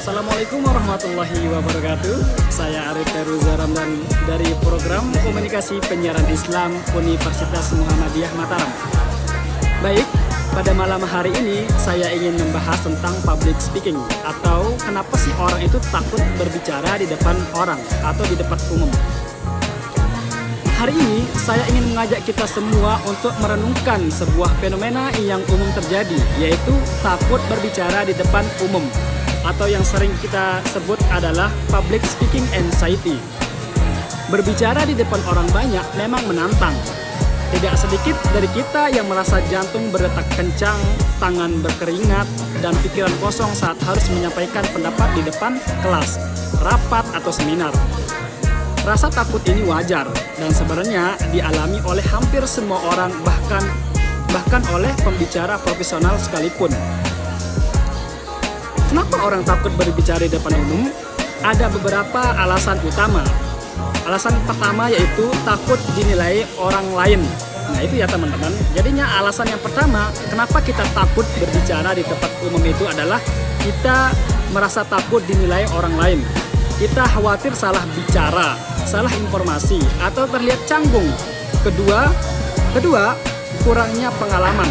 Assalamualaikum warahmatullahi wabarakatuh. Saya Arif Feruza Ramdan dari program Komunikasi Penyiaran Islam Universitas Muhammadiyah Mataram. Baik, pada malam hari ini saya ingin membahas tentang public speaking, atau kenapa sih orang itu takut berbicara di depan orang atau di depan umum. Hari ini saya ingin mengajak kita semua untuk merenungkan sebuah fenomena yang umum terjadi, yaitu takut berbicara di depan umum, atau yang sering kita sebut adalah public speaking anxiety. Berbicara di depan orang banyak memang menantang. Tidak sedikit dari kita yang merasa jantung berdetak kencang, tangan berkeringat, dan pikiran kosong saat harus menyampaikan pendapat di depan kelas, rapat, atau seminar. Rasa takut ini wajar dan sebenarnya dialami oleh hampir semua orang, bahkan oleh pembicara profesional sekalipun. Kenapa orang takut berbicara di depan umum? Ada beberapa alasan utama. Alasan pertama yaitu takut dinilai orang lain. Nah itu ya teman-teman. Jadinya alasan yang pertama kenapa kita takut berbicara di tempat umum itu adalah kita merasa takut dinilai orang lain. Kita khawatir salah bicara, salah informasi, atau terlihat canggung. Kedua, kurangnya pengalaman.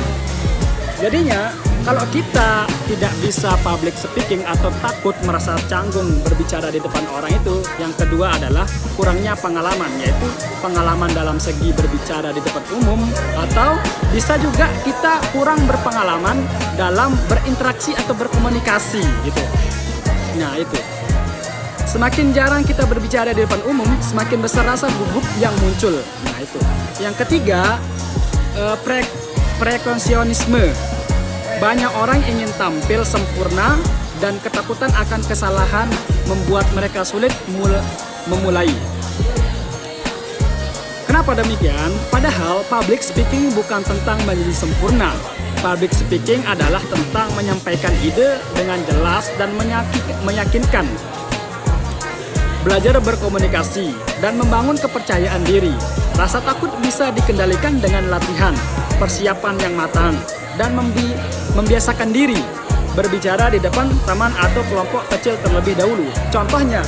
Jadinya, kalau kita tidak bisa public speaking atau takut merasa canggung berbicara di depan orang itu, yang kedua adalah kurangnya pengalaman, yaitu pengalaman dalam segi berbicara di depan umum, atau bisa juga kita kurang berpengalaman dalam berinteraksi atau berkomunikasi gitu. Nah itu. Semakin jarang kita berbicara di depan umum, semakin besar rasa gugup yang muncul. Nah itu. Yang ketiga, perfeksionisme. Banyak orang ingin tampil sempurna dan ketakutan akan kesalahan membuat mereka sulit memulai. Kenapa demikian? Padahal public speaking bukan tentang menjadi sempurna. Public speaking adalah tentang menyampaikan ide dengan jelas dan meyakinkan. Belajar berkomunikasi dan membangun kepercayaan diri. Rasa takut bisa dikendalikan dengan latihan, persiapan yang matang, dan membiasakan diri berbicara di depan teman atau kelompok kecil terlebih dahulu. Contohnya,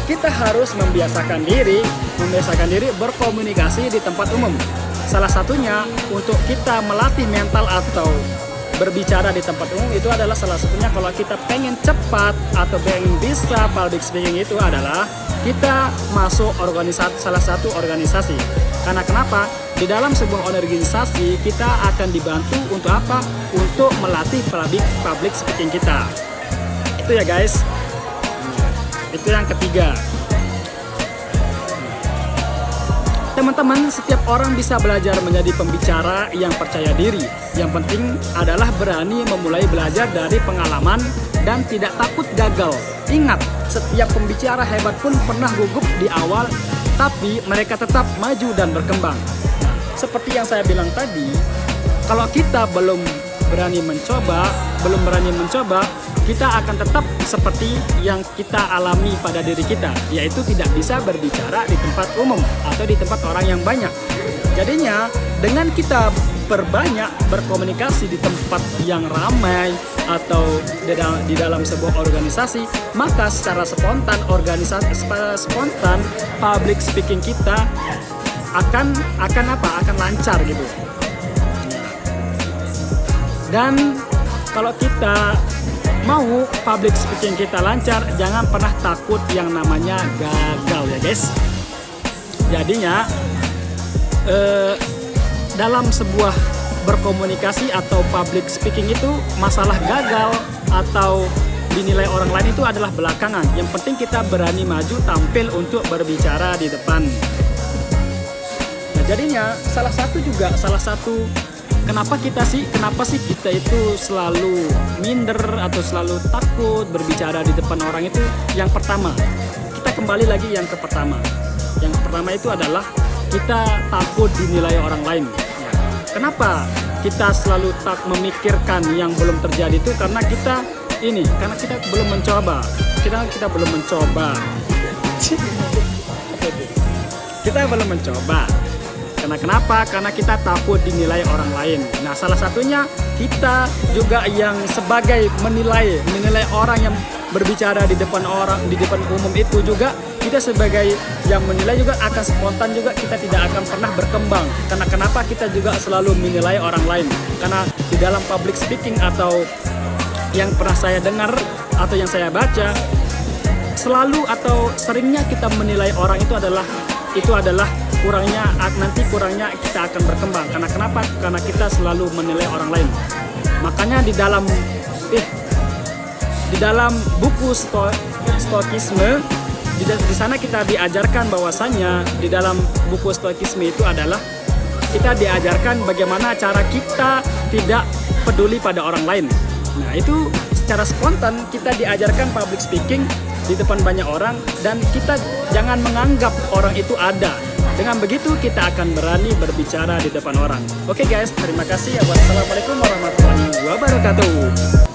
kita harus membiasakan diri berkomunikasi di tempat umum. Salah satunya untuk kita melatih mental atau berbicara di tempat umum itu adalah salah satunya kalau kita pengen cepat atau pengen bisa public speaking itu adalah kita masuk salah satu organisasi. Karena kenapa? Di dalam sebuah organisasi kita akan dibantu untuk apa? Untuk melatih public speaking kita. Itu ya guys. Itu yang ketiga. Teman-teman, setiap orang bisa belajar menjadi pembicara yang percaya diri. Yang penting adalah berani memulai belajar dari pengalaman dan tidak takut gagal. Ingat, setiap pembicara hebat pun pernah gugup di awal, tapi mereka tetap maju dan berkembang. Seperti yang saya bilang tadi, kalau kita belum berani mencoba, kita akan tetap seperti yang kita alami pada diri kita, yaitu tidak bisa berbicara di tempat umum atau di tempat orang yang banyak. Jadinya, dengan kita berbanyak berkomunikasi di tempat yang ramai atau di dalam sebuah organisasi, maka secara spontan public speaking kita akan lancar gitu. Dan kalau kita mau public speaking kita lancar, jangan pernah takut yang namanya gagal ya guys. Jadinya dalam sebuah berkomunikasi atau public speaking itu masalah gagal atau dinilai orang lain itu adalah belakangan. Yang penting kita berani maju tampil untuk berbicara di depan. Nah, jadinya salah satu kenapa sih kita itu selalu minder atau selalu takut berbicara di depan orang itu? Yang pertama, kita kembali lagi yang ke pertama. Yang pertama itu adalah kita takut dinilai orang lain. Ya. Kenapa kita selalu memikirkan yang belum terjadi itu? Karena kita belum mencoba. Kita belum mencoba. Kita belum mencoba. Karena kenapa? Karena kita takut dinilai orang lain. Nah, salah satunya kita juga yang sebagai menilai orang yang berbicara di depan orang, di depan umum itu juga kita sebagai yang menilai juga akan spontan juga, kita tidak akan pernah berkembang. Karena kenapa kita juga selalu menilai orang lain? Karena di dalam public speaking atau yang pernah saya dengar atau yang saya baca, selalu atau seringnya kita menilai orang itu adalah kurangnya kita akan berkembang. Karena kenapa? Karena kita selalu menilai orang lain. Makanya di dalam buku Stoikisme, di sana kita diajarkan bahwasannya di dalam buku Stoikisme itu adalah kita diajarkan bagaimana cara kita tidak peduli pada orang lain. Nah, itu secara spontan kita diajarkan public speaking di depan banyak orang, dan kita jangan menganggap orang itu ada. Dengan begitu kita akan berani berbicara di depan orang. Oke guys, terima kasih. Wassalamualaikum warahmatullahi wabarakatuh.